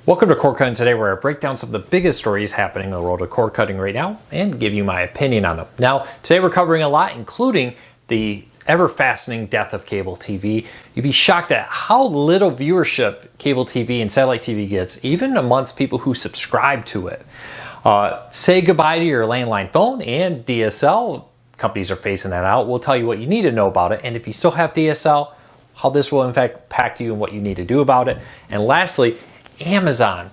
Welcome to Cord Cutting Today, where I break down some of the biggest stories happening in the world of cord cutting right now and give you my opinion on them. Now, today we're covering a lot, including the ever-fascinating death of cable TV. You'd be shocked at how little viewership cable TV and satellite TV gets, even amongst people who subscribe to it. Say goodbye to your landline phone and DSL. Companies are phasing that out. We'll tell you what you need to know about it, and if you still have DSL, how this will in fact impact you and what you need to do about it. And lastly, Amazon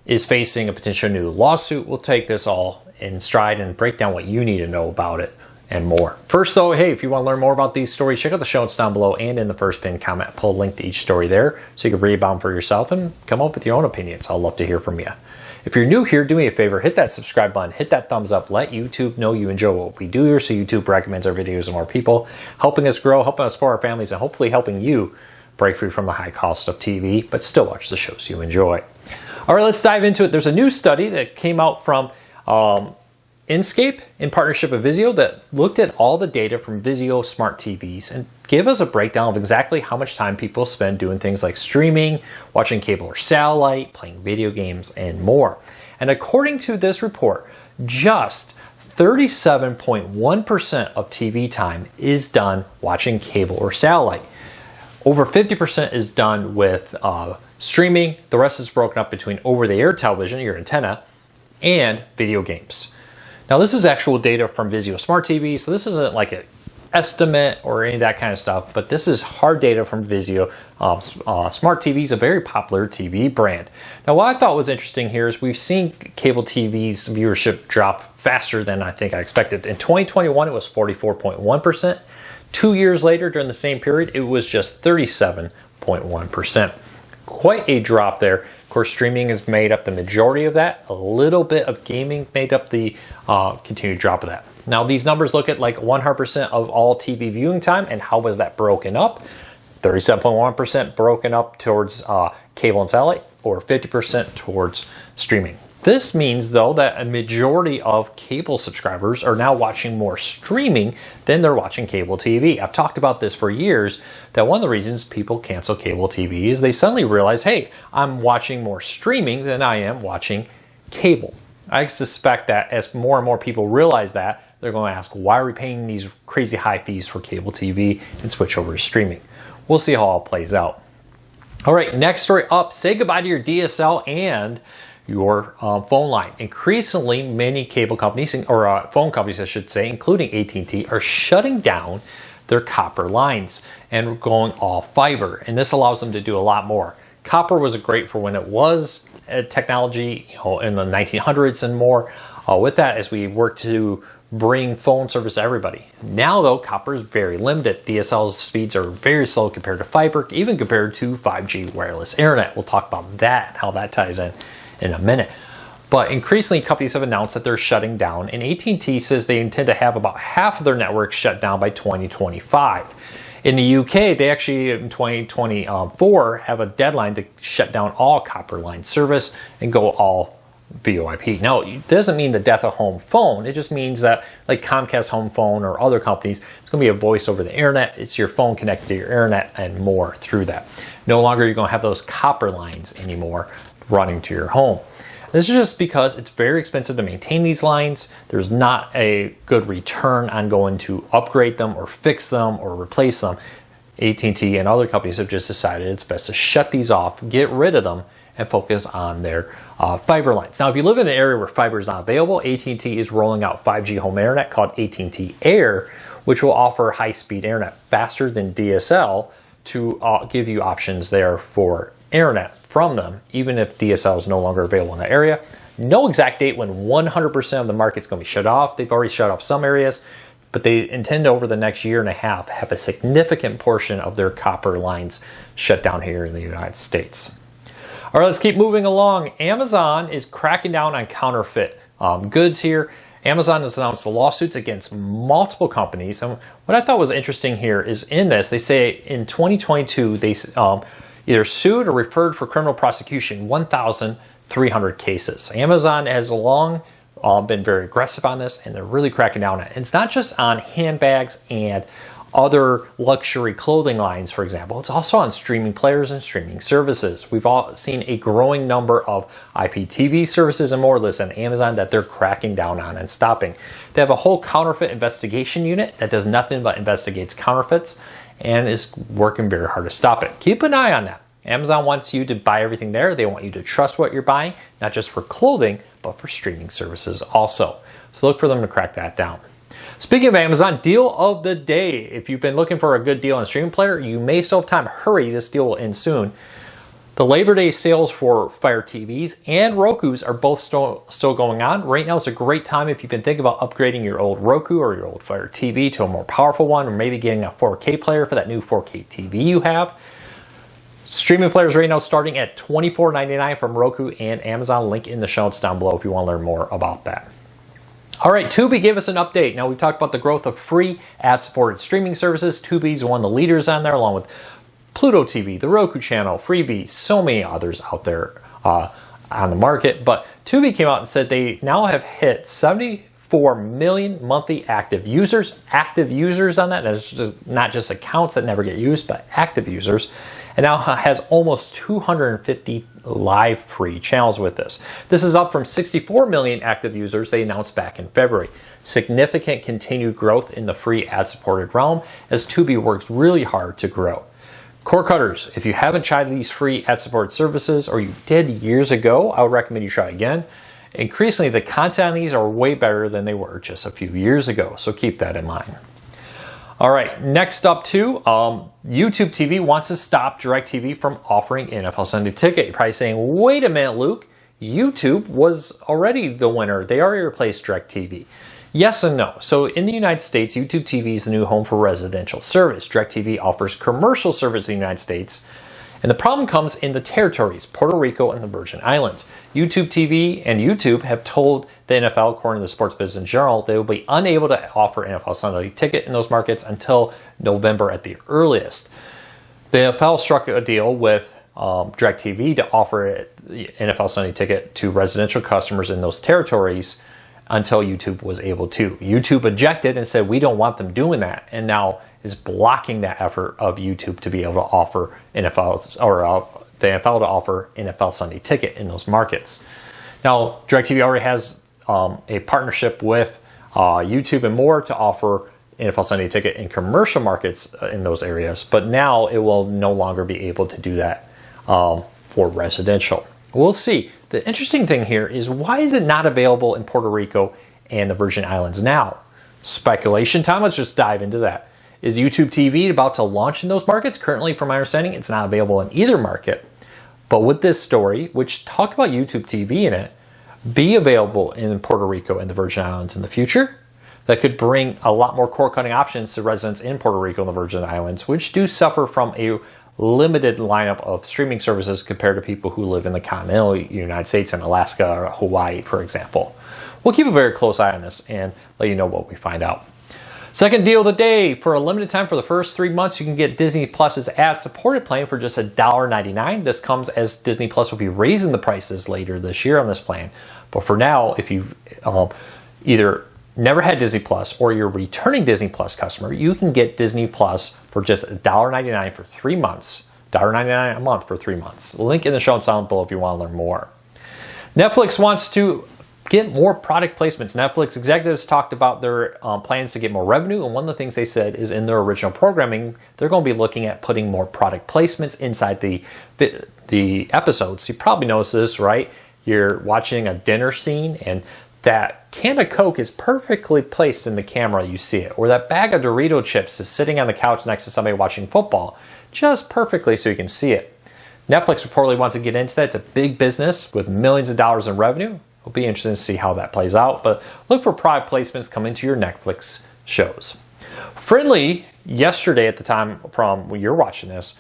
is facing a potential new lawsuit. We'll take this all in stride and break down what you need to know about it and more. First though, hey, if you want to learn more about these stories, check out the show notes down below and in the first pinned comment. Pull a link to each story there so you can read about them for yourself and come up with your own opinions. I'll love to hear from you. If you're new here, do me a favor, hit that subscribe button, hit that thumbs up, let YouTube know you enjoy what we do here so YouTube recommends our videos to more people, helping us grow, helping us support our families, and hopefully helping you break free from the high cost of TV, but still watch the shows you enjoy. All right, let's dive into it. There's a new study that came out from Inscape in partnership with Vizio that looked at all the data from Vizio smart TVs and gave us a breakdown of exactly how much time people spend doing things like streaming, watching cable or satellite, playing video games, and more. And according to this report, just 37.1% of TV time is done watching cable or satellite. Over 50% is done with streaming. The rest is broken up between over-the-air television, your antenna, and video games. Now, this is actual data from Vizio Smart TV, so this isn't like an estimate or any of that kind of stuff, but this is hard data from Vizio. Smart TV is a very popular TV brand. Now, what I thought was interesting here is we've seen cable TV's viewership drop faster than I think I expected. In 2021, it was 44.1%. 2 years later, during the same period, it was just 37.1%. Quite a drop there. Of course, streaming has made up the majority of that. A little bit of gaming made up the continued drop of that. Now, these numbers look at like 100% of all TV viewing time, and how was that broken up? 37.1% broken up towards cable and satellite, or 50% towards streaming. This means, though, that a majority of cable subscribers are now watching more streaming than they're watching cable TV. I've talked about this for years, that one of the reasons people cancel cable TV is they suddenly realize, hey, I'm watching more streaming than I am watching cable. I suspect that as more and more people realize that, they're going to ask, why are we paying these crazy high fees for cable TV, and switch over to streaming. We'll see how it all plays out. All right, next story up, say goodbye to your DSL and your phone line. Increasingly, many cable companies, or phone companies I should say, including AT&T, are shutting down their copper lines and going all fiber. And this allows them to do a lot more. Copper was great for when it was technology, in the 1900s and more. With that, as we work to bring phone service to everybody. Now, though, copper is very limited. DSL speeds are very slow compared to fiber, even compared to 5G wireless internet. We'll talk about that, how that ties in a minute. But increasingly, companies have announced that they're shutting down, and AT&T says they intend to have about half of their network shut down by 2025. In the UK, they actually in 2024 have a deadline to shut down all copper line service and go all VoIP. Now, it doesn't mean the death of home phone. It just means that, like Comcast Home Phone or other companies, it's going to be a voice over the internet. It's your phone connected to your internet and more through that. No longer are you going to have those copper lines anymore running to your home. This is just because it's very expensive to maintain these lines. There's not a good return on going to upgrade them or fix them or replace them. AT&T and other companies have just decided it's best to shut these off, get rid of them, and focus on their fiber lines. Now, if you live in an area where fiber is not available, AT&T is rolling out 5G home internet called AT&T Air, which will offer high-speed internet faster than DSL to give you options there for internet from them, even if DSL is no longer available in that area. No exact date when 100% of the market's going to be shut off. They've already shut off some areas, but they intend over the next year and a half have a significant portion of their copper lines shut down here in the United States. All right, let's keep moving along. Amazon is cracking down on counterfeit goods here. Amazon has announced lawsuits against multiple companies. And what I thought was interesting here is in this, they say in 2022, they either sued or referred for criminal prosecution 1,300 cases. Amazon has long been very aggressive on this, and they're really cracking down on it. And it's not just on handbags and other luxury clothing lines, for example. It's also on streaming players and streaming services. We've all seen a growing number of IPTV services and more listed on Amazon that they're cracking down on and stopping. They have a whole counterfeit investigation unit that does nothing but investigates counterfeits and is working very hard to stop it. Keep an eye on that. Amazon wants you to buy everything there. They want you to trust what you're buying, not just for clothing, but for streaming services also. So look for them to crack that down. Speaking of Amazon, deal of the day. If you've been looking for a good deal on a streaming player, you may still have time. Hurry, this deal will end soon. The Labor Day sales for Fire TVs and Rokus are both still going on. Right now, it's a great time if you've been thinking about upgrading your old Roku or your old Fire TV to a more powerful one, or maybe getting a 4K player for that new 4K TV you have. Streaming players right now starting at $24.99 from Roku and Amazon. Link in the show notes down below if you want to learn more about that. All right, Tubi gave us an update. Now, we've talked about the growth of free ad-supported streaming services. Tubi is one of the leaders on there, along with Pluto TV, the Roku channel, Freevee, so many others out there on the market. But Tubi came out and said they now have hit 74 million monthly active users. Active users on that. That's just not just accounts that never get used, but active users. And now has almost 250 live free channels with this. This is up from 64 million active users they announced back in February. Significant continued growth in the free ad-supported realm as Tubi works really hard to grow. Cord cutters, if you haven't tried these free ad-supported services, or you did years ago, I would recommend you try again. Increasingly, the content on these are way better than they were just a few years ago, so keep that in mind. All right, next up too, YouTube TV wants to stop DirecTV from offering NFL Sunday Ticket. You're probably saying, wait a minute, Luke, YouTube was already the winner. They already replaced DirecTV. Yes and no. So in the United States, YouTube TV is the new home for residential service. DirecTV offers commercial service in the United States. And the problem comes in the territories, Puerto Rico and the Virgin Islands. YouTube TV and YouTube have told the NFL, according to the sports business in general, they will be unable to offer NFL Sunday Ticket in those markets until November at the earliest. The NFL struck a deal with DirecTV to offer the NFL Sunday Ticket to residential customers in those territories until YouTube was able to. YouTube objected and said, we don't want them doing that, and now is blocking that effort of YouTube to be able to offer NFL, or the NFL to offer NFL Sunday Ticket in those markets. Now, DirecTV already has a partnership with YouTube and more to offer NFL Sunday Ticket in commercial markets in those areas, but now it will no longer be able to do that for residential. We'll see. The interesting thing here is, why is it not available in Puerto Rico and the Virgin Islands now? Speculation time. Let's just dive into that. Is YouTube TV about to launch in those markets? Currently, from my understanding, it's not available in either market. But with this story, which talked about YouTube TV in it, be available in Puerto Rico and the Virgin Islands in the future, that could bring a lot more cord cutting options to residents in Puerto Rico and the Virgin Islands, which do suffer from a limited lineup of streaming services compared to people who live in the continental United States and Alaska or Hawaii, for example. We'll keep a very close eye on this and let you know what we find out. Second deal of the day, for a limited time for the first 3 months, you can get Disney Plus's ad-supported plan for just $1.99. This comes as Disney Plus will be raising the prices later this year on this plan. But for now, if you've either never had Disney Plus or you're a returning Disney Plus customer, you can get Disney Plus for just $1.99 for 3 months. $1.99 a month for 3 months. Link in the show notes down below if you want to learn more. Netflix wants to get more product placements. Netflix executives talked about their plans to get more revenue, and one of the things they said is in their original programming, they're going to be looking at putting more product placements inside the episodes. You probably noticed this, right? You're watching a dinner scene and that can of Coke is perfectly placed in the camera, you see it. Or that bag of Dorito chips is sitting on the couch next to somebody watching football, just perfectly so you can see it. Netflix reportedly wants to get into that. It's a big business with millions of dollars in revenue. It'll be interesting to see how that plays out, but look for product placements coming to your Netflix shows. Friendly, yesterday at the time from when you're watching this,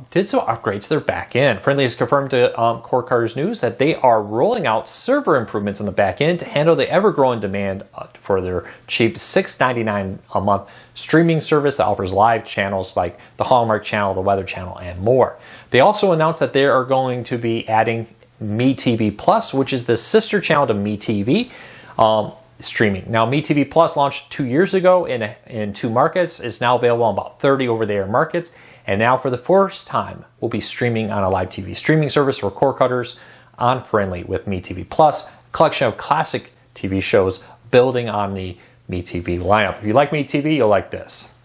did some upgrades to their back end. Friendly has confirmed to Cord Cutters News that they are rolling out server improvements on the back end to handle the ever-growing demand for their cheap $6.99 a month streaming service that offers live channels like the Hallmark Channel, the Weather Channel, and more. They also announced that they are going to be adding MeTV Plus, which is the sister channel to MeTV. streaming. Now, MeTV Plus launched 2 years ago in 2 markets. It's now available in about 30 over-the-air markets. And now, for the first time, we'll be streaming on a live TV streaming service for cord cutters on Friendly with MeTV Plus, a collection of classic TV shows building on the MeTV lineup. If you like MeTV, you'll like this.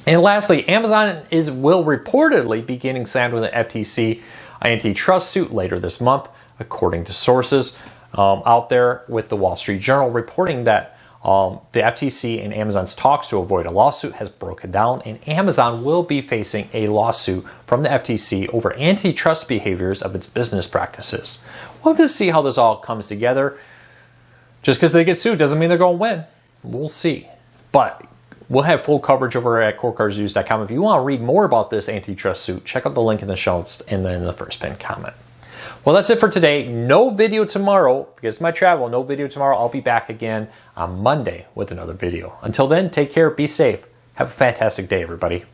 And lastly, Amazon will reportedly be getting slammed with an FTC antitrust suit later this month, according to sources out there with the Wall Street Journal reporting that the FTC and Amazon's talks to avoid a lawsuit has broken down, and Amazon will be facing a lawsuit from the FTC over antitrust behaviors of its business practices. We'll have to see how this all comes together. Just because they get sued doesn't mean they're going to win. We'll see. But we'll have full coverage over at CoreCarsNews.com. If you want to read more about this antitrust suit, check out the link in the show notes and then in the first pinned comment. Well, that's it for today. No video tomorrow because of my travel. No video tomorrow. I'll be back again on Monday with another video. Until then, take care, be safe. Have a fantastic day, everybody.